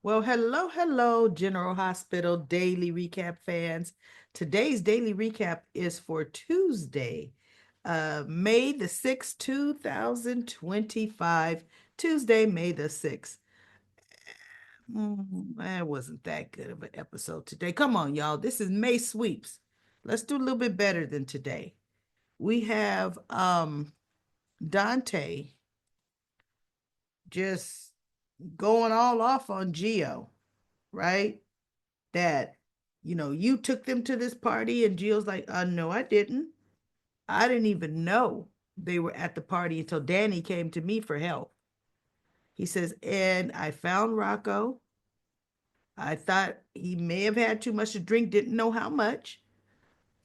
Well, hello, General Hospital Daily Recap fans. Today's daily recap is for Tuesday, May the 6th, 2025. Tuesday, May the 6th. That wasn't that good of an episode today. Come on, y'all. This is May Sweeps. Let's do a little bit better than today. We have Dante just going all off on Geo, right? That, you took them to this party, and Gio's like, no, I didn't. I didn't even know they were at the party until Danny came to me for help. He says, and I found Rocco. I thought he may have had too much to drink, didn't know how much.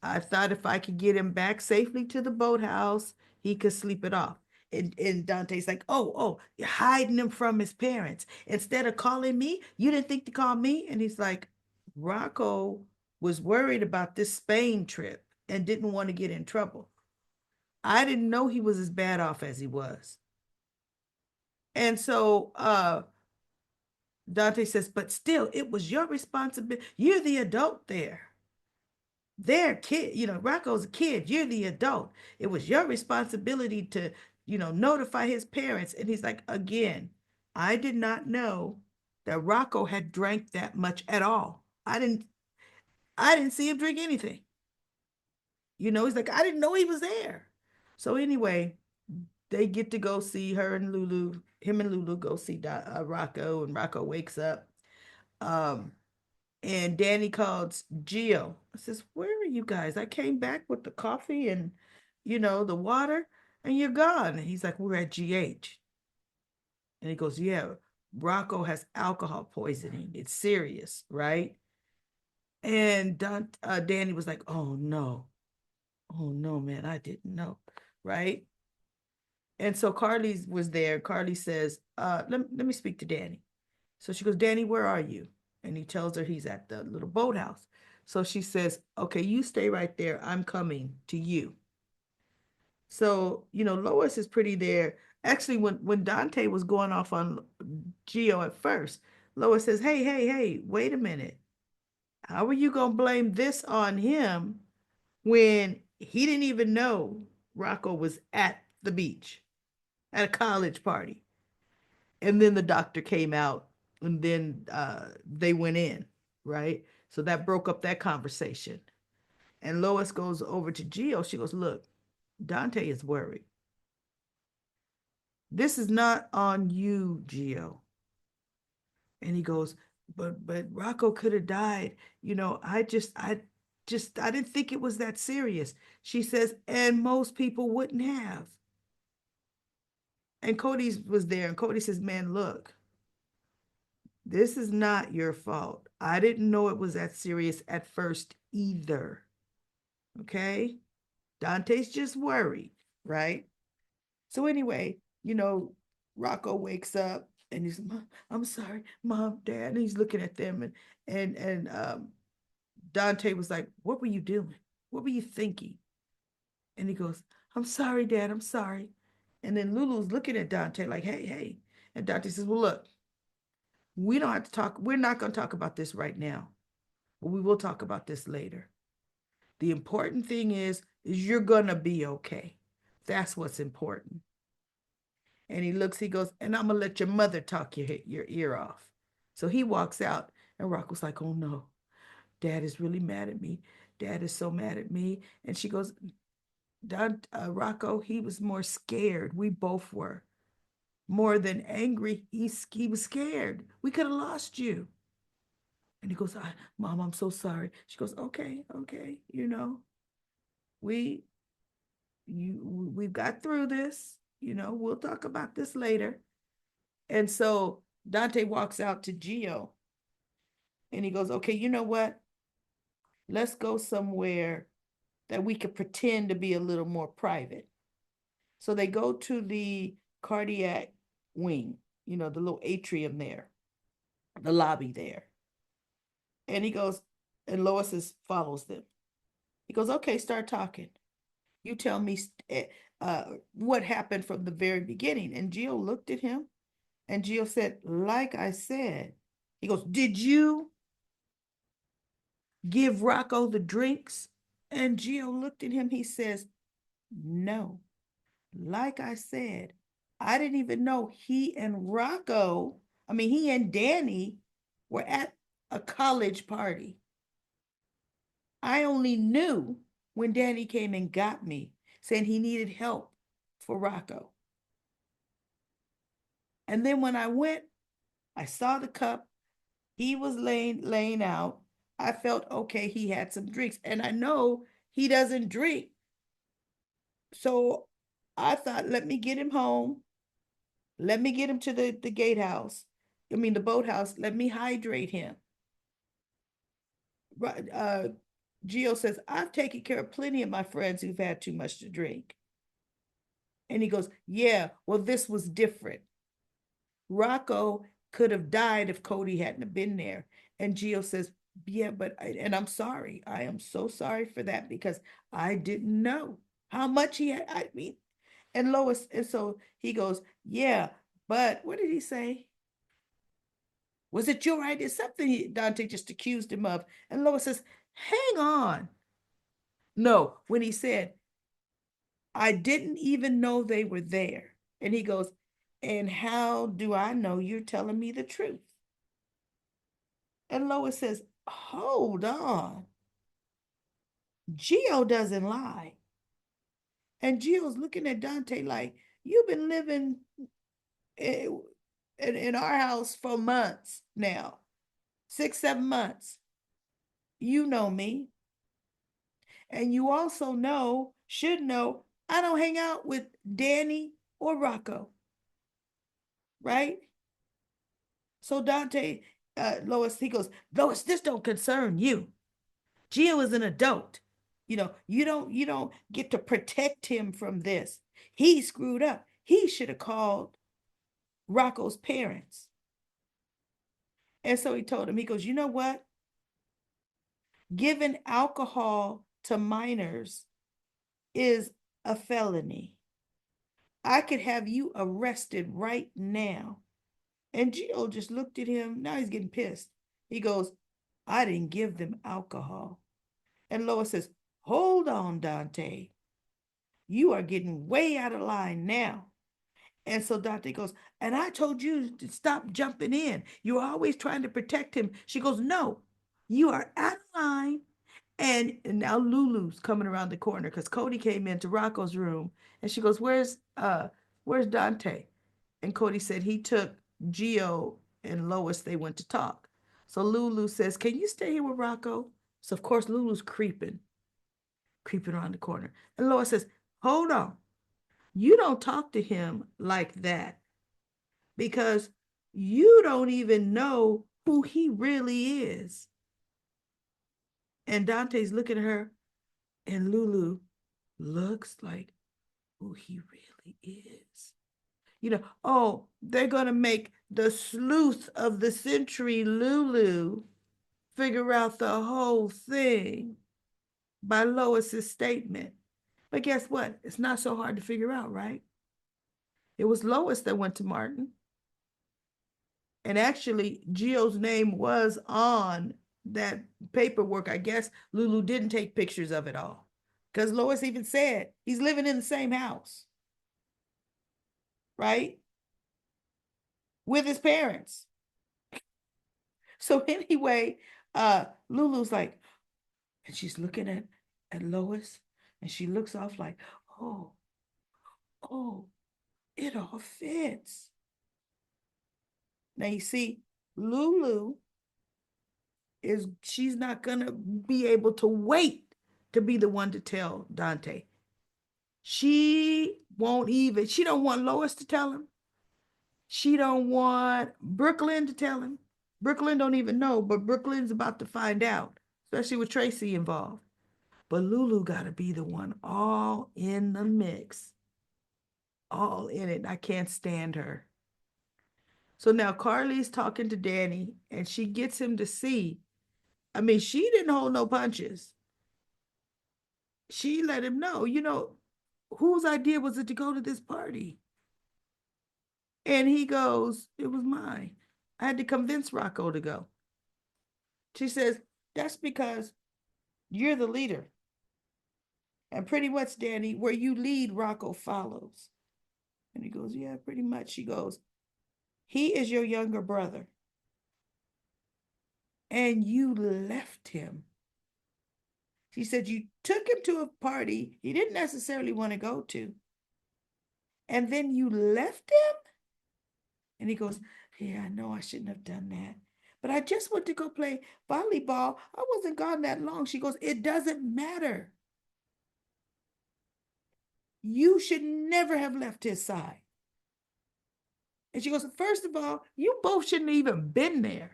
I thought if I could get him back safely to the boathouse, he could sleep it off. And Dante's like, oh, you're hiding him from his parents. Instead of calling me, you didn't think to call me? And he's like, Rocco was worried about this Spain trip and didn't want to get in trouble. I didn't know he was as bad off as he was. And so Dante says, but still, it was your responsibility. You're the adult there. They're kid, Rocco's a kid, you're the adult. It was your responsibility to, notify his parents. And he's like, again, I did not know that Rocco had drank that much at all. I didn't see him drink anything. He's like, I didn't know he was there. So anyway, they get to go see her and Lulu, him and Lulu go see Rocco, and Rocco wakes up. Um, And Danny called Gio. I says, where are you guys? I came back with the coffee and, the water, and you're gone. And he's like, we're at GH. And he goes, yeah, Rocco has alcohol poisoning. It's serious, right? And Danny was like, oh no. Oh no, man, I didn't know, right? And so Carly was there. Carly says, let me speak to Danny. So she goes, Danny, where are you? And he tells her he's at the little boathouse. So she says, okay, you stay right there. I'm coming to you. So, Lois is pretty there. Actually, when Dante was going off on Geo at first, Lois says, hey, wait a minute. How are you going to blame this on him when he didn't even know Rocco was at the beach at a college party? And then the doctor came out, and then they went in, right? So that broke up that conversation. And Lois goes over to Gio. She goes, look, Dante is worried. This is not on you, Gio. And he goes, but Rocco could have died. I didn't think it was that serious. She says, and most people wouldn't have. And Cody was there, and Cody says, man, look, this is not your fault. I didn't know it was that serious at first either. Okay? Dante's just worried, right? So anyway, Rocco wakes up and he's, I'm sorry, Mom, Dad. And he's looking at them, and Dante was like, what were you doing? What were you thinking? And he goes, I'm sorry, Dad, I'm sorry. And then Lulu's looking at Dante like, hey. And Dante says, well, look, we don't have to talk. We're not going to talk about this right now, but we will talk about this later. The important thing is you're going to be okay. That's what's important. And he goes, and I'm going to let your mother talk your ear off. So he walks out, and Rocco's like, oh no, Dad is really mad at me. Dad is so mad at me. And she goes, Rocco, he was more scared. We both were. More than angry, he was scared. We could have lost you. And he goes, Mom, I'm so sorry. She goes, okay, we we've got through this. We'll talk about this later. And so Dante walks out to Gio, and he goes, okay, you know what? Let's go somewhere that we could pretend to be a little more private. So they go to the cardiac wing, the little atrium there, the lobby there. And he goes, and follows them. He goes, okay, start talking. You tell me what happened from the very beginning. And Gio looked at him, and Gio said, like I said, He goes, did you give Rocco the drinks? And Gio looked at him. He says, no. Like I said, I didn't even know he and Rocco, I mean, he and Danny were at a college party. I only knew when Danny came and got me, saying he needed help for Rocco. And then when I went, I saw the cup. He was laying out. I felt okay, he had some drinks. And I know he doesn't drink. So I thought, let me get him home. Let me get him to the gatehouse. I mean, the boathouse. Let me hydrate him. Right. Gio says, I've taken care of plenty of my friends who've had too much to drink. And he goes, yeah, well, this was different. Rocco could have died if Cody hadn't have been there. And Gio says, yeah, and I'm sorry. I am so sorry for that because I didn't know how much he had. I mean, and Lois, and so he goes, yeah, but what did he say? Was it your idea? Something Dante just accused him of. And Lois says, hang on. No, when he said, I didn't even know they were there. And he goes, and how do I know you're telling me the truth? And Lois says, hold on. Gio doesn't lie. And Gio's looking at Dante like, you've been living in our house for months now, 6, 7 months. You know me. And you also know, should know, I don't hang out with Danny or Rocco, right? So Dante, Lois, he goes, Lois, this don't concern you. Gio is an adult. You don't get to protect him from this. He screwed up. He should have called Rocco's parents. And so he told him, he goes, you know what? Giving alcohol to minors is a felony. I could have you arrested right now. And Gio just looked at him. Now he's getting pissed. He goes, I didn't give them alcohol. And Lois says, hold on, Dante. You are getting way out of line now. And so Dante goes, and I told you to stop jumping in. You're always trying to protect him. She goes, no, you are out of line. And now Lulu's coming around the corner because Cody came into Rocco's room and she goes, where's Dante? And Cody said he took Gio and Lois, they went to talk. So Lulu says, can you stay here with Rocco? So of course Lulu's creeping around the corner. And Lois says, hold on. You don't talk to him like that because you don't even know who he really is. And Dante's looking at her, and Lulu looks like who he really is. Oh, they're going to make the sleuth of the century, Lulu, figure out the whole thing by Lois's statement. But guess what? It's not so hard to figure out, right? It was Lois that went to Martin. And actually, Gio's name was on that paperwork. I guess Lulu didn't take pictures of it all. Because Lois even said he's living in the same house, right? With his parents. So anyway, Lulu's like, and she's looking at Lois, and she looks off like, oh, oh, it all fits. Now you see, Lulu she's not gonna be able to wait to be the one to tell Dante. She don't want Lois to tell him. She don't want Brooklyn to tell him. Brooklyn don't even know, but Brooklyn's about to find out, especially with Tracy involved. But Lulu gotta be the one all in the mix, all in it. I can't stand her. So now Carly's talking to Danny and she gets him to see. I mean, she didn't hold no punches. She let him know, whose idea was it to go to this party? And he goes, it was mine. I had to convince Rocco to go. She says, that's because you're the leader. And pretty much, Danny, where you lead, Rocco follows. And he goes, yeah, pretty much. She goes, he is your younger brother. And you left him. She said, you took him to a party he didn't necessarily want to go to. And then you left him? And he goes, yeah, I know I shouldn't have done that. But I just went to go play volleyball. I wasn't gone that long. She goes, it doesn't matter. You should never have left his side. And she goes, first of all, you both shouldn't have even been there.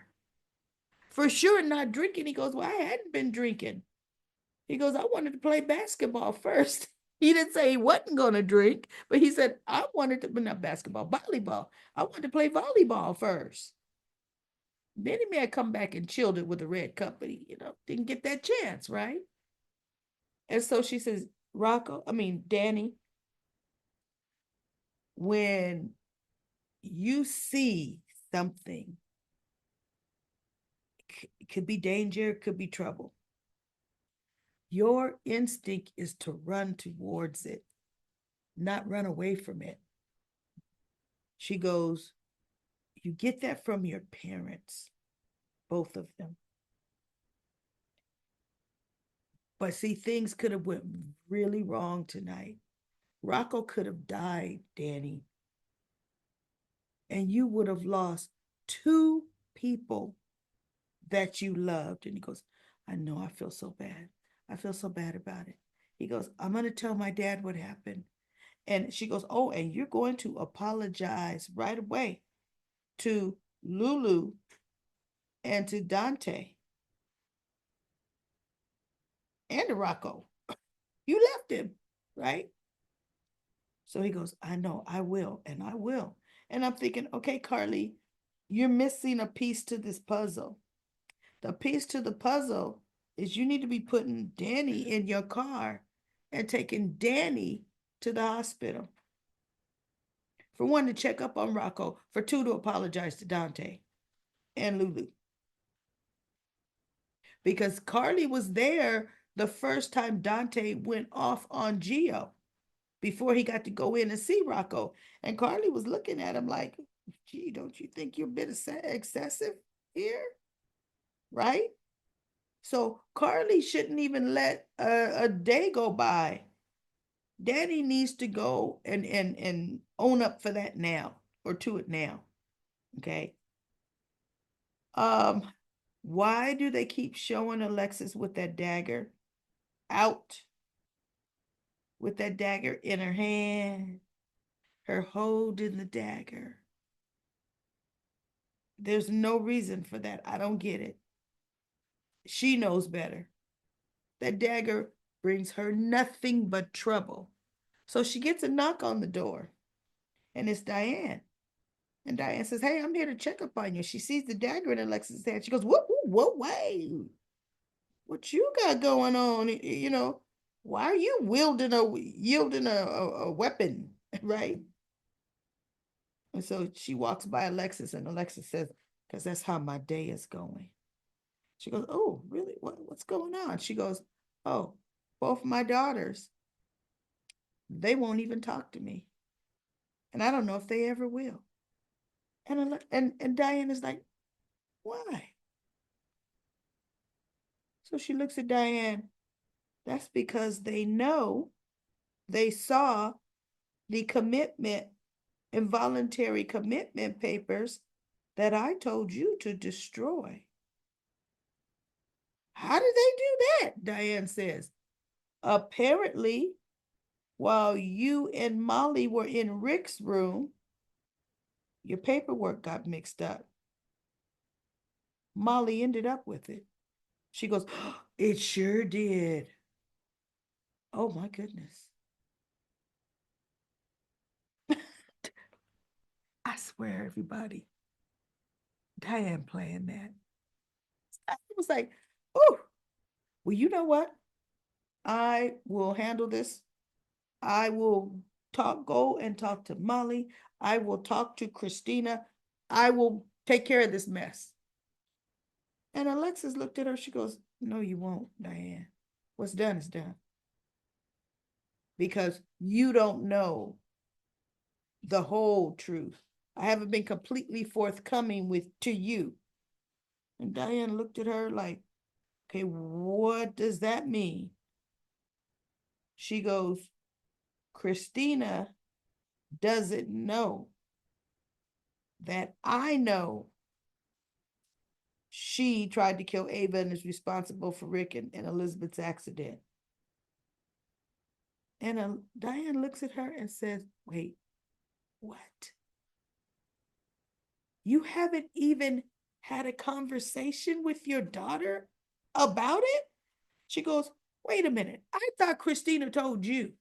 For sure, not drinking. He goes, well, I hadn't been drinking. He goes, I wanted to play basketball first. He didn't say he wasn't going to drink, but he said, I wanted to, but not basketball, volleyball. I wanted to play volleyball first. Then he may have come back and chilled it with the red company, didn't get that chance, right? And so she says, Danny, when you see something, it could be danger, it could be trouble. Your instinct is to run towards it, not run away from it. She goes, you get that from your parents, both of them. But see, things could have went really wrong tonight. Rocco could have died, Danny. And you would have lost two people that you loved. And he goes, I know, I feel so bad. I feel so bad about it. He goes, I'm going to tell my dad what happened. And she goes, oh, and you're going to apologize right away to Lulu and to Dante and to Rocco. You left him, right? So he goes, I know, I will, and I will. And I'm thinking, okay, Carly, you're missing a piece to this puzzle. The piece to the puzzle is you need to be putting Danny in your car and taking Danny to the hospital. For one, to check up on Rocco. For two, to apologize to Dante and Lulu. Because Carly was there the first time Dante went off on Gio before he got to go in and see Rocco. And Carly was looking at him like, gee, don't you think you're a bit excessive here? Right? So Carly shouldn't even let a day go by. Daddy needs to go and own up for that now, or to it now. Okay. Um, why do they keep showing Alexis with that dagger out? With that dagger in her hand, her holding the dagger. There's no reason for that. I don't get it. She knows better. That dagger brings her nothing but trouble. So she gets a knock on the door, and it's Diane. And Diane says, hey, I'm here to check up on you. She sees the dagger in Alexis' hand. She goes, whoa, wait. What you got going on? Why are you yielding a weapon, right? And so she walks by Alexis, and Alexis says, because that's how my day is going. She goes, oh, really? What's going on? She goes, oh, both my daughters, they won't even talk to me. And I don't know if they ever will. And Diane is like, why? So she looks at Diane. That's because they saw the involuntary commitment papers that I told you to destroy. How did they do that? Diane says. Apparently, while you and Molly were in Rick's room, your paperwork got mixed up. Molly ended up with it. She goes, oh, it sure did. Oh my goodness. I swear, everybody, Diane playing that. I was like, oh, well, you know what? I will handle this. I will go and talk to Molly. I will talk to Christina. I will take care of this mess. And Alexis looked at her. She goes, no, you won't, Diane. What's done is done. Because you don't know the whole truth. I haven't been completely forthcoming with to you. And Diane looked at her like, okay, what does that mean? She goes, Christina doesn't know that I know she tried to kill Ava and is responsible for Rick and Elizabeth's accident. And Diane looks at her and says, wait, what? You haven't even had a conversation with your daughter about it? She goes, wait a minute. I thought Christina told you.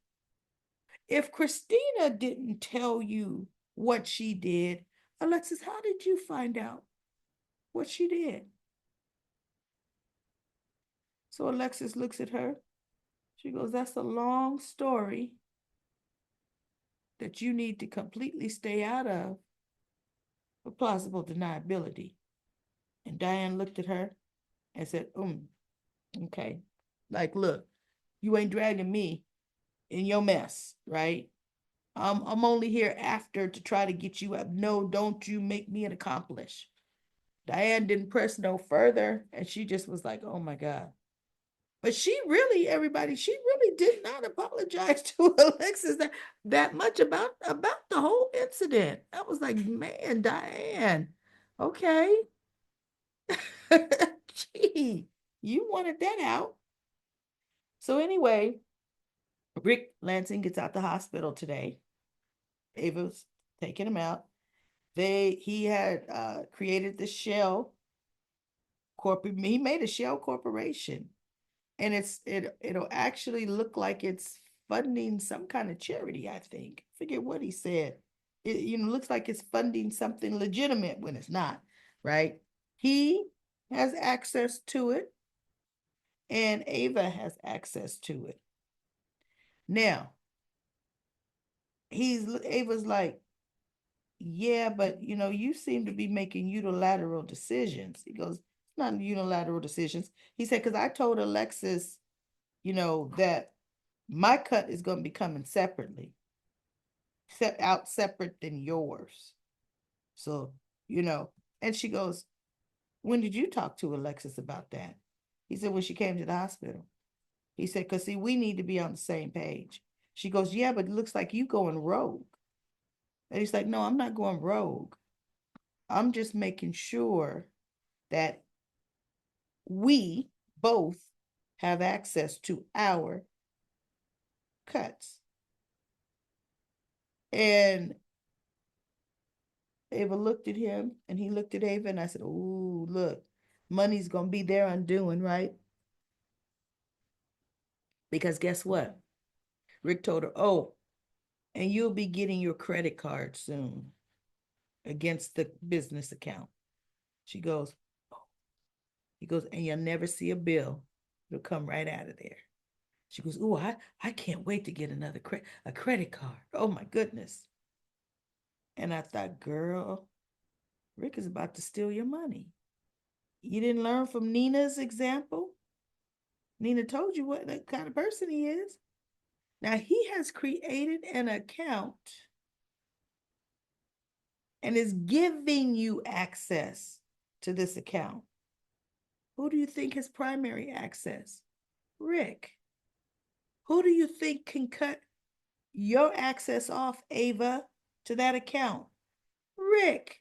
If Christina didn't tell you what she did, Alexis, how did you find out what she did? So Alexis looks at her. She goes, that's a long story that you need to completely stay out of for plausible deniability. And Diane looked at her and said, okay. Like, look, you ain't dragging me in your mess, right? I'm only here after to try to get you up. No, don't you make me an accomplice. Diane didn't press no further, and she just was like, oh my God. But she really, everybody, she really did not apologize to Alexis that much about the whole incident. I was like, man, Diane, okay. Gee, you wanted that out. So anyway, Rick Lansing gets out the hospital today. Ava's taking him out. He had created the shell corporate. He made a shell corporation, and it'll actually look like it's funding some kind of charity. I think. I forget what he said. It looks like it's funding something legitimate when it's not, right? He has access to it, and Ava has access to it. Now, Ava's like, yeah, but you seem to be making unilateral decisions. He goes, it's not unilateral decisions. He said, because I told Alexis, that my cut is going to be coming separately, separate than yours. So, and she goes, when did you talk to Alexis about that? He said, when she came to the hospital. He said, because see, we need to be on the same page. She goes, yeah, but it looks like you going rogue. And he's like, no, I'm not going rogue. I'm just making sure that we both have access to our cuts. And Ava looked at him and he looked at Ava and I said, oh, look, money's going to be their undoing, right? Because guess what? Rick told her, oh, and you'll be getting your credit card soon against the business account. She goes, oh. He goes, and you'll never see a bill. It'll come right out of there. She goes, oh, I can't wait to get a credit card. Oh my goodness. And I thought, girl, Rick is about to steal your money. You didn't learn from Nina's example? Nina told you what kind of person he is. Now he has created an account and is giving you access to this account. Who do you think has primary access? Rick. Who do you think can cut your access off, Ava, to that account? Rick.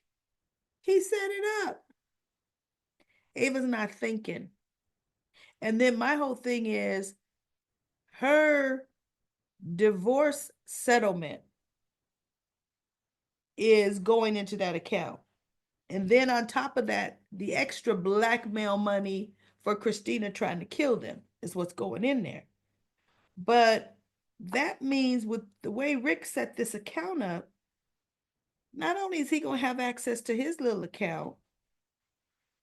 He set it up. Ava's not thinking. And then my whole thing is her divorce settlement is going into that account. And then on top of that, the extra blackmail money for Christina trying to kill them is what's going in there. But that means with the way Rick set this account up, not only is he going to have access to his little account,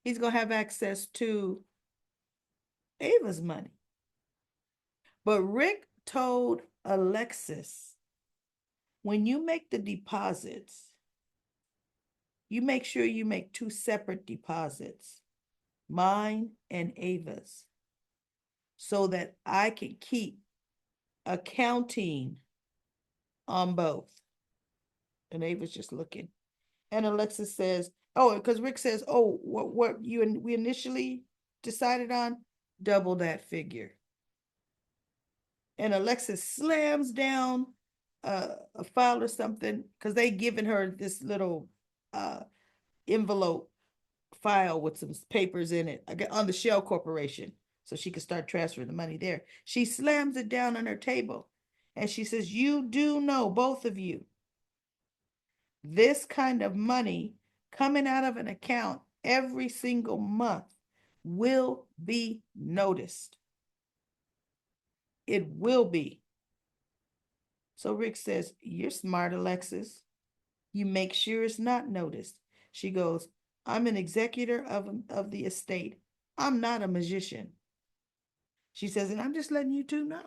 he's going to have access to Ava's money. But Rick told Alexis, when you make the deposits, you make sure you make two separate deposits, mine and Ava's, so that I can keep accounting on both. And Ava's just looking. And Alexis says, oh, because Rick says, oh, what you and we initially decided on, double that figure. And Alexis slams down a file or something because they given her this little envelope file with some papers in it on the Shell Corporation, so she could start transferring the money there. She slams it down on her table and she says, you do know, both of you, this kind of money coming out of an account every single month will be noticed. It will be. So Rick says, you're smart, Alexis. You make sure it's not noticed. She goes, I'm an executor of the estate. I'm not a magician. She says, and I'm just letting you two know.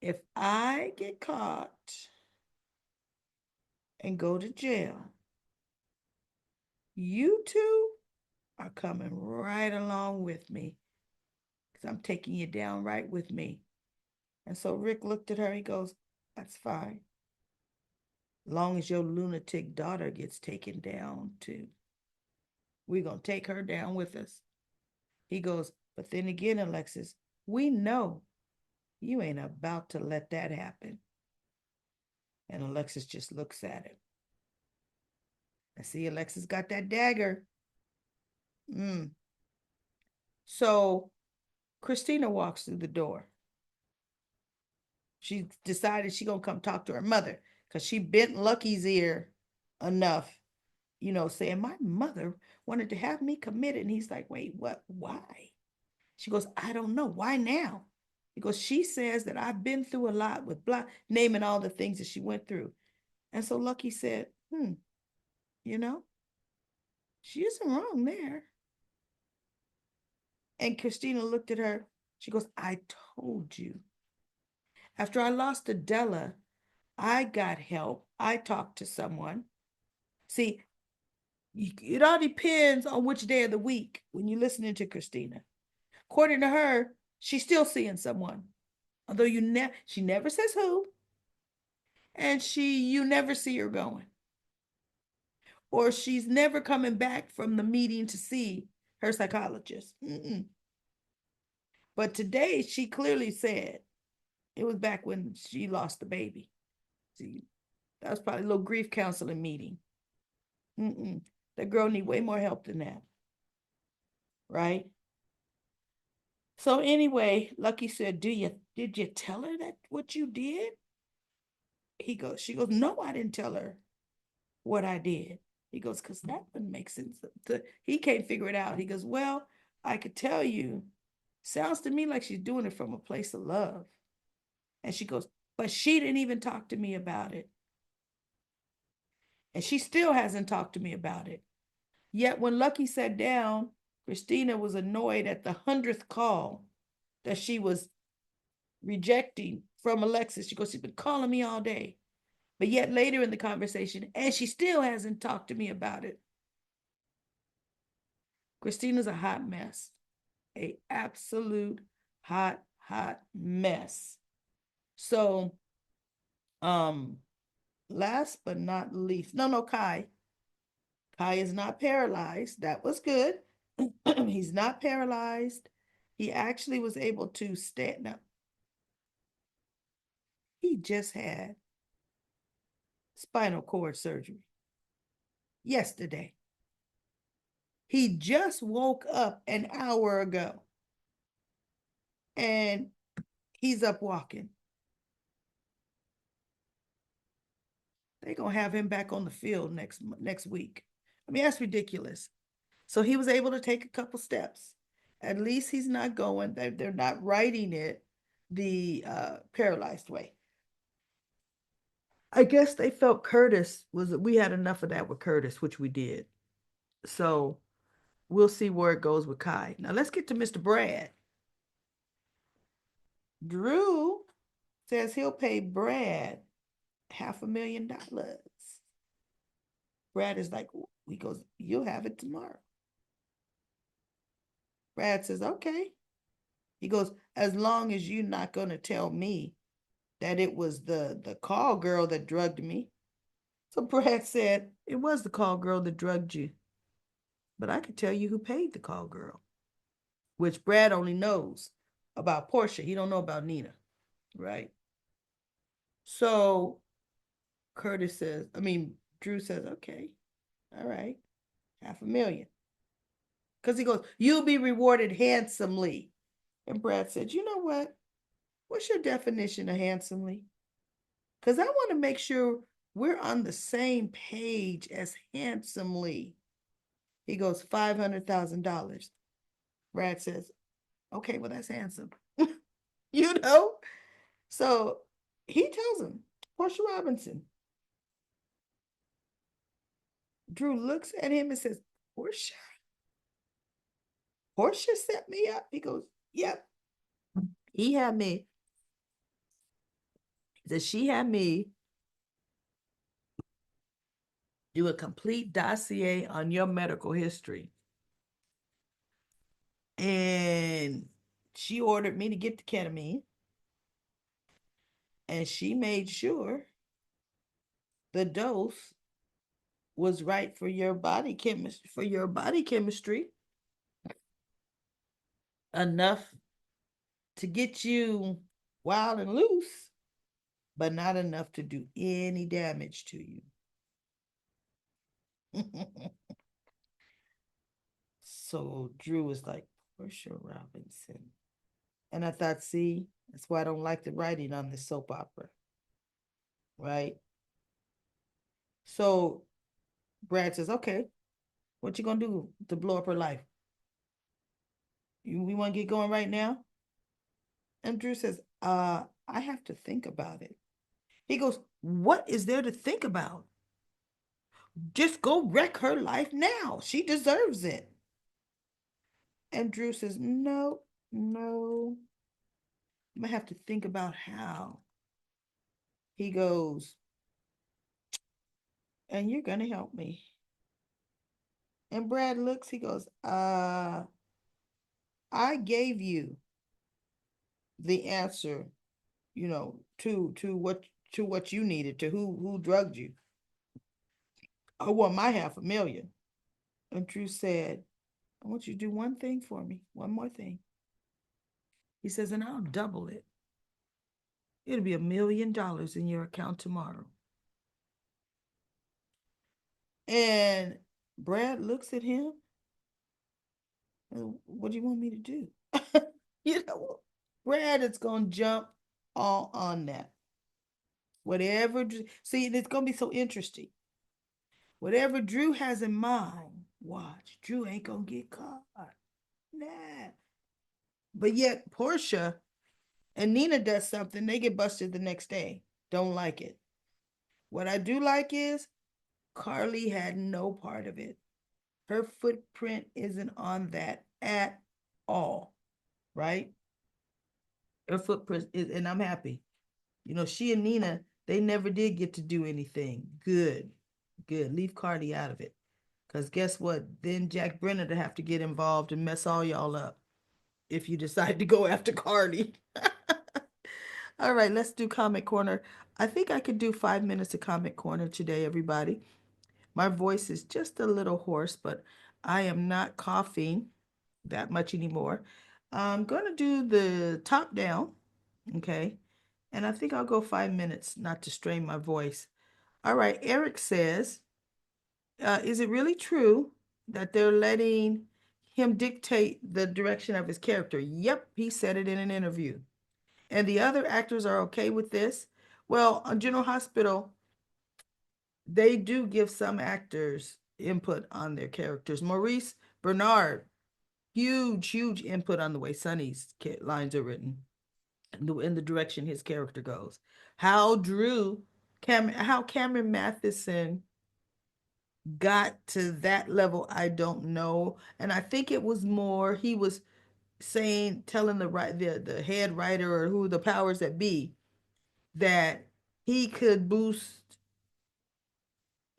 If I get caught and go to jail, you two are coming right along with me because I'm taking you down right with me. And so Rick looked at her. He goes, that's fine. Long as your lunatic daughter gets taken down too. We're going to take her down with us. He goes, but then again, Alexis, we know you ain't about to let that happen. And Alexis just looks at him. I see Alexis got that dagger. So Christina walks through the door. She decided she gonna come talk to her mother because she bent Lucky's ear enough, saying, my mother wanted to have me committed. And he's like, wait, what? Why? She goes, I don't know. Why now? Because she says that I've been through a lot with blah, naming all the things that she went through. And so Lucky said, you know, she isn't wrong there. And Christina looked at her. She goes, I told you. After I lost Adela, I got help. I talked to someone. See, it all depends on which day of the week when you're listening to Christina. According to her, she's still seeing someone. Although she never says who, and you never see her going. Or she's never coming back from the meeting to see her psychologist. But today she clearly said it was back when she lost the baby. See, that was probably a little grief counseling meeting. That girl need way more help than that. Right? So anyway, Lucky said, did you tell her that what you did? She goes, no, I didn't tell her what I did. He goes, because that wouldn't make sense. He can't figure it out. He goes, well, I could tell you. Sounds to me like she's doing it from a place of love. And she goes, but she didn't even talk to me about it. And she still hasn't talked to me about it. Yet when Lucky sat down, Christina was annoyed at the 100th call that she was rejecting from Alexis. She goes, she's been calling me all day. But yet later in the conversation, and she still hasn't talked to me about it. Christina's a hot mess. A absolute hot mess. So, last but not least, no, Kai. Kai is not paralyzed. That was good. He's not paralyzed. He actually was able to stand up. He just had spinal cord surgery yesterday. He just woke up an hour ago and he's up walking. They're going to have him back on the field next week. I mean, that's ridiculous. So he was able to take a couple steps. At least he's not going, they're not writing it the paralyzed way. I guess they felt we had enough of that with Curtis, which we did. So we'll see where it goes with Kai. Now let's get to Mr. Brad. Drew says he'll pay Brad $500,000. Brad is like, he goes, you'll have it tomorrow. Brad says, okay. He goes, as long as you're not going to tell me that it was the call girl that drugged me. So Brad said, it was the call girl that drugged you, but I could tell you who paid the call girl, which Brad only knows about Portia. He don't know about Nina, right? So Curtis says, I mean, Drew says, okay, all right, 500,000. Because he goes, you'll be rewarded handsomely. And Brad said, you know what? What's your definition of handsomely? Because I want to make sure we're on the same page as handsomely. He goes, $500,000. Brad says, okay, well, that's handsome. you know? So he tells him, Portia Robinson. Drew looks at him and says, Portia? Portia set me up? He goes, yep. He had me. That she had me do a complete dossier on your medical history. And she ordered me to get the ketamine. And she made sure the dose was right for your body chemistry, enough to get you wild and loose, but not enough to do any damage to you. So Drew was like, Portia Robinson. And I thought, see, that's why I don't like the writing on this soap opera. Right? So Brad says, okay, what you gonna do to blow up her life? We want to get going right now? And Drew says, I have to think about it. He goes, what is there to think about? Just go wreck her life now. She deserves it. And Drew says, no, no. I'm gonna have to think about how. He goes, and you're gonna help me. And Brad looks, he goes, I gave you the answer, to what you needed, to who drugged you. I want my 500,000. And Drew said, I want you to do one thing for me, one more thing. He says, and I'll double it. It'll be $1,000,000 in your account tomorrow. And Brad looks at him. What do you want me to do? you know, Brad is gonna jump all on that. Whatever, see, it's gonna be so interesting. Whatever Drew has in mind, watch. Drew ain't gonna get caught. Nah. But yet Portia and Nina does something, they get busted the next day. Don't like it. What I do like is Carly had no part of it. Her footprint isn't on that at all, right? Her footprint is, and I'm happy. She and Nina, they never did get to do anything. Good, good. Leave Carly out of it. Because guess what? Then Jack Brenner to have to get involved and mess all y'all up if you decide to go after Carly. All right, let's do Comic Corner. I think I could do 5 minutes of Comic Corner today, everybody. My voice is just a little hoarse, but I am not coughing that much anymore. I'm going to do the top down, okay? And I think I'll go 5 minutes, not to strain my voice. All right, Eric says, is it really true that they're letting him dictate the direction of his character? Yep, he said it in an interview. And the other actors are okay with this? Well, on General Hospital, they do give some actors input on their characters. Maurice Bernard, huge input on the way Sonny's lines are written and the direction his character goes. How Cameron Matheson got to that level, I don't know. And I think it was more he was telling the head writer or who the powers that be that he could boost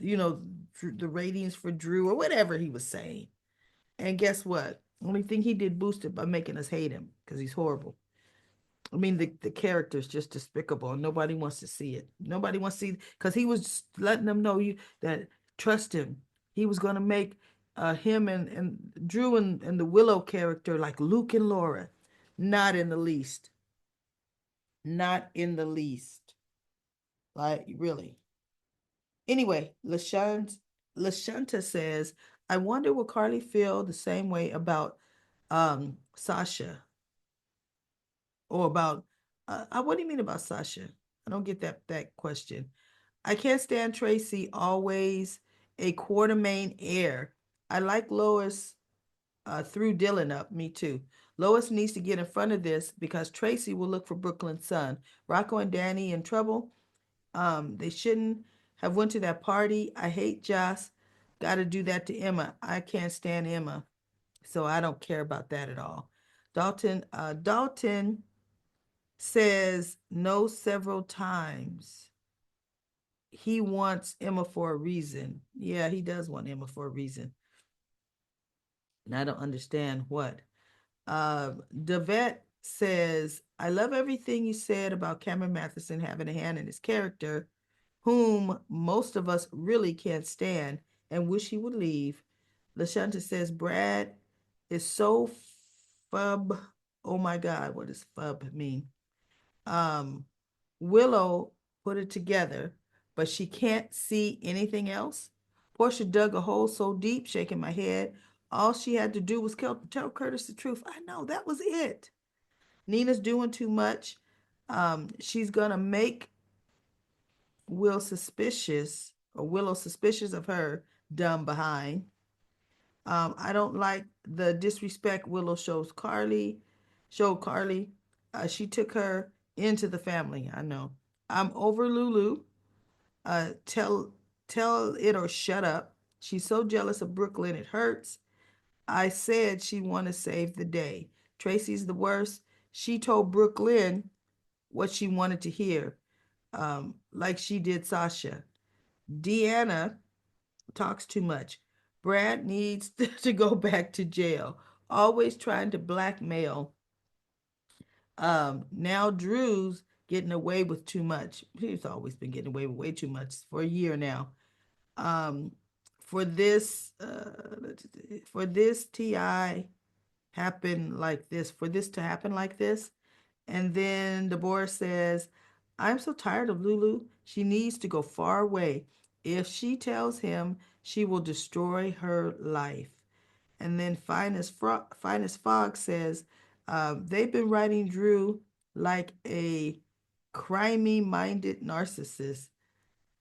the ratings for Drew or whatever he was saying. And guess what? Only thing he did boost it by making us hate him because he's horrible. I mean, the character is just despicable, and nobody wants to see it. Nobody wants to see because he was just letting them know you that trust him. He was going to make him and Drew and the Willow character like Luke and Laura. Not in the least. Not in the least. Like really. Anyway, Lashunta says, I wonder will Carly feel the same way about Sasha or about what do you mean about Sasha? I don't get that question. I can't stand Tracy always a Quartermain heir. I like Lois threw Dylan up. Me too. Lois needs to get in front of this because Tracy will look for Brooklyn's son. Rocco and Danny in trouble. They shouldn't have went to that party. I hate Joss. Got to do that to Emma. I can't stand Emma, so I don't care about that at all. Dalton says no several times. He wants Emma for a reason. Yeah, he does want Emma for a reason. And I don't understand what. Devet says, I love everything you said about Cameron Matheson having a hand in his character, whom most of us really can't stand and wish he would leave. Lashunta says, Brad is so fub. Oh my God, what does fub mean? Um, Willow put it together, but she can't see anything else. Portia dug a hole so deep, shaking my head. All she had to do was tell Curtis the truth. I know, that was it. Nina's doing too much. She's gonna make Willow suspicious of her dumb behind. I don't like the disrespect Willow showed Carly. She took her into the family. I know. I'm over Lulu. Tell it or shut up. She's so jealous of Brooklyn, it hurts. I said she want to save the day. Tracy's the worst. She told Brooklyn what she wanted to hear, like she did Sasha. Deanna talks too much. Brad needs to go back to jail. Always trying to blackmail. Now Drew's getting away with too much. He's always been getting away with way too much for a year now. Um, for this, Ti happen like this. For this to happen like this, and then Deborah says, I'm so tired of Lulu. She needs to go far away. If she tells him, she will destroy her life. And then Finest Fog says, they've been writing Drew like a crimey minded narcissist.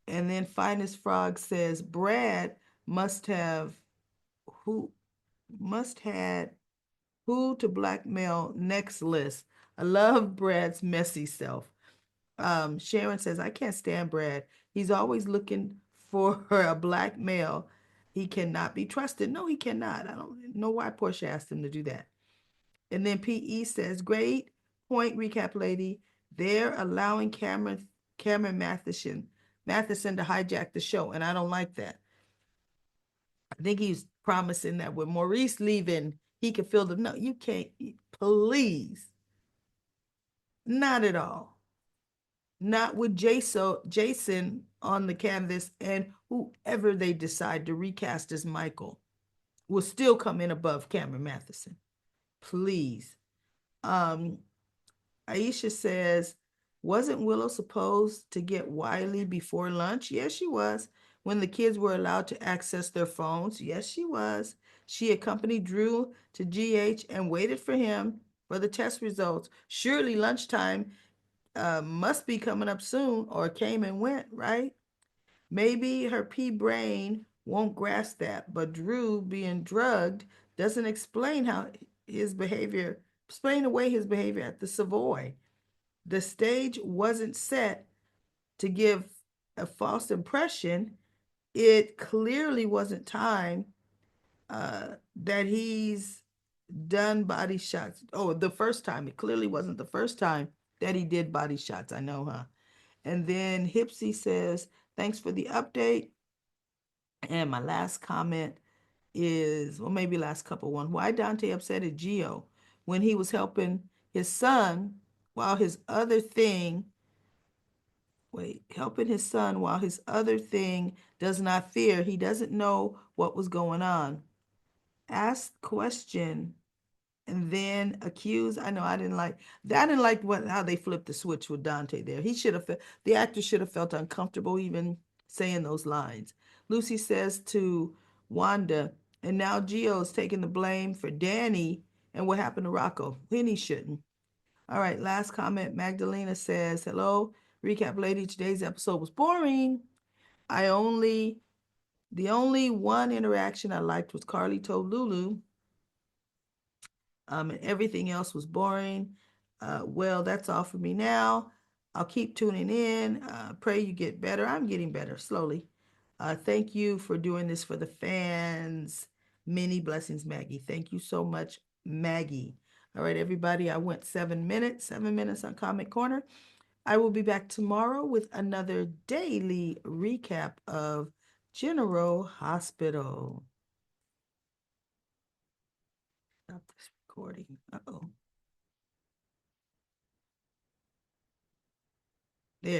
And then Finest Frog says, Brad must have who must had who to blackmail next list. I love Brad's messy self. Sharon says, I can't stand Brad. He's always looking for a black male. He cannot be trusted. No, he cannot. I don't know why Portia asked him to do that. And then PE says, great point recap, lady. They're allowing Cameron Matheson to hijack the show, and I don't like that. I think he's promising that with Maurice leaving, he can fill the no. You can't, please, not at all. Not with Jason on the canvas, and whoever they decide to recast as Michael will still come in above Cameron Matheson. Please. Um, Aisha says, wasn't Willow supposed to get Wiley before lunch? Yes, she was. When the kids were allowed to access their phones, yes, she was. She accompanied Drew to GH and waited for him for the test results. Surely lunchtime must be coming up soon, or came and went, right? Maybe her pea brain won't grasp that, but Drew being drugged doesn't explain away his behavior at the Savoy. The stage wasn't set to give a false impression. It clearly wasn't time that he's done body shots. Oh, the first time. It clearly wasn't the first time that he did body shots. I know, huh? And then Hipsy says, thanks for the update. And my last comment is, well, maybe last couple one. Why Dante upset at Gio when he was helping his son while his other thing, helping his son while his other thing does not fear. He doesn't know what was going on. Ask question and then accuse. I know I didn't like what how they flipped the switch with Dante there. He should have the actor should have felt uncomfortable even saying those lines. Lucy says to Wanda, and now Gio's taking the blame for Danny and what happened to Rocco. When he shouldn't. All right, last comment. Magdalena says, hello, recap lady. Today's episode was boring. I only the only one interaction I liked was Carly told Lulu and everything else was boring. Well, that's all for me now. I'll keep tuning in. Pray you get better. I'm getting better slowly. Thank you for doing this for the fans. Many blessings, Maggie. Thank you so much, Maggie. All right, everybody. I went 7 minutes, 7 minutes on Comic Corner. I will be back tomorrow with another daily recap of General Hospital. Stop this recording. Uh-oh.